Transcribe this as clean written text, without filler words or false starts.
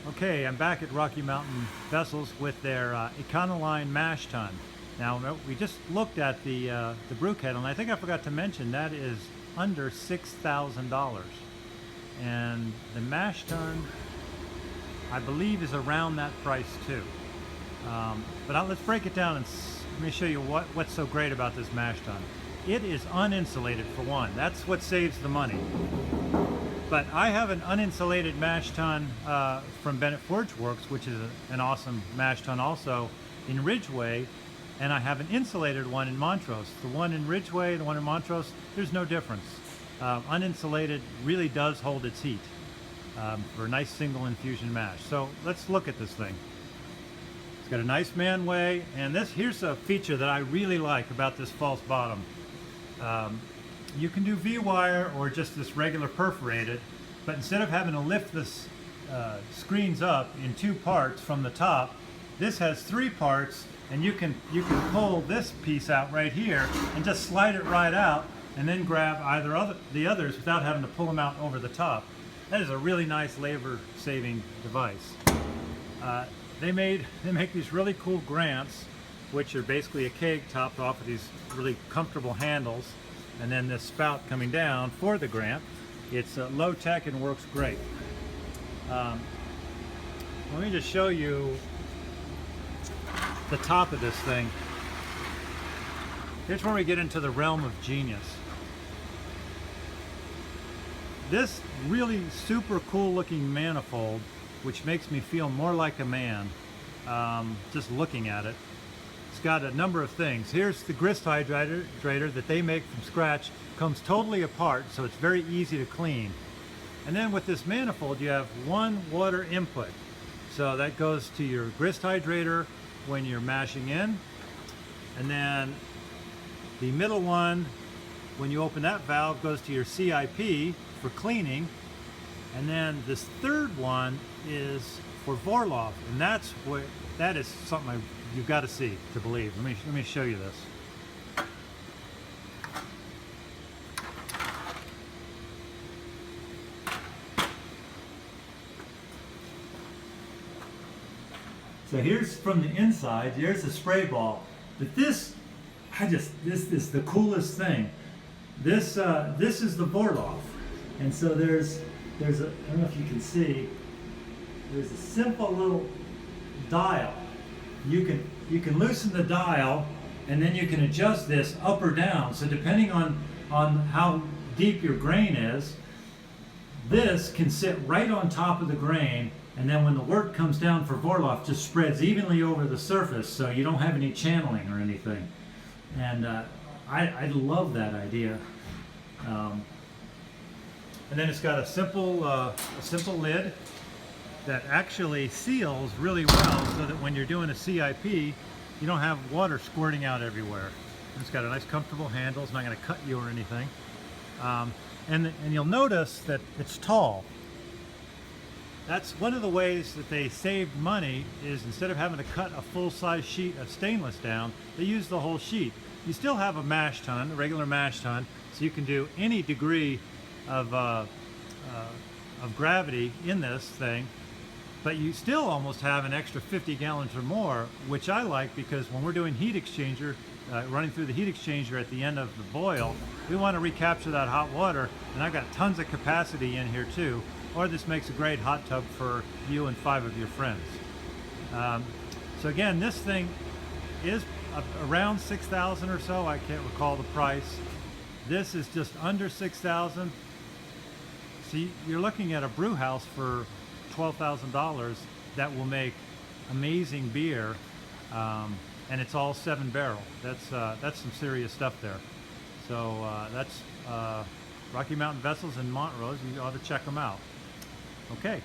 Okay, I'm back at Rocky Mountain Vessels with their Econo line mash tun. Now, we just looked at the brew kettle, and I think I forgot to mention that is under $6,000. And the mash tun, I believe, is around that price too. Let's break it down and let me show you what's so great about this mash tun. It is uninsulated for one. That's what saves the money. But I have an uninsulated mash tun from Bennett Forge Works, which is an awesome mash tun also in Ridgeway, and I have an insulated one in Montrose. The one in Ridgeway, the one in Montrose, there's no difference. Uninsulated really does hold its heat for a nice single infusion mash. So let's look at this thing. It's got a nice manway, and here's a feature that I really like about this false bottom. You can do V-wire or just this regular perforated, but instead of having to lift this screens up in two parts from the top, this has three parts, and you can pull this piece out right here and just slide it right out, and then grab the others without having to pull them out over the top. That is a really nice labor-saving device. They make these really cool grants, which are basically a keg topped off of these really comfortable handles, and then this spout coming down for the grant. It's low tech and works great. Let me just show you the top of this thing. Here's where we get into the realm of genius. This really super cool looking manifold, which makes me feel more like a man just looking at it. It's got a number of things. Here's the grist hydrator that they make from scratch. Comes totally apart, so it's very easy to clean. And then with this manifold, you have one water input. So that goes to your grist hydrator when you're mashing in. And then the middle one, when you open that valve, goes to your CIP for cleaning. And then this third one is for Vorloff, and that is something you've got to see to believe. Let me show you this. So here's from the inside. Here's the spray ball. But this is the coolest thing. This is the Vorloff, and so there's a, I don't know if you can see. There's a simple little dial. You can loosen the dial, and then you can adjust this up or down. So depending on how deep your grain is, this can sit right on top of the grain, and then when the wort comes down for Vorloff, just spreads evenly over the surface, so you don't have any channeling or anything. And I love that idea. And then it's got a simple lid that actually seals really well, so that when you're doing a CIP, you don't have water squirting out everywhere. It's got a nice comfortable handle. It's not going to cut you or anything. And you'll notice that it's tall. That's one of the ways that they saved money, is instead of having to cut a full-size sheet of stainless down, they use the whole sheet. You still have a mash tun, a regular mash tun, so you can do any degree of gravity in this thing, but you still almost have an extra 50 gallons or more, which I like, because when we're doing heat exchanger, running through the heat exchanger at the end of the boil, we want to recapture that hot water, and I've got tons of capacity in here too. Or this makes a great hot tub for you and 5 of your friends. So again, this thing is around $6,000 or so. I can't recall the price. This is just under $6,000. See, you're looking at a brew house for $12,000 that will make amazing beer, and it's all 7-barrel. That's some serious stuff there. So that's Rocky Mountain Vessels in Montrose. You ought to check them out. Okay.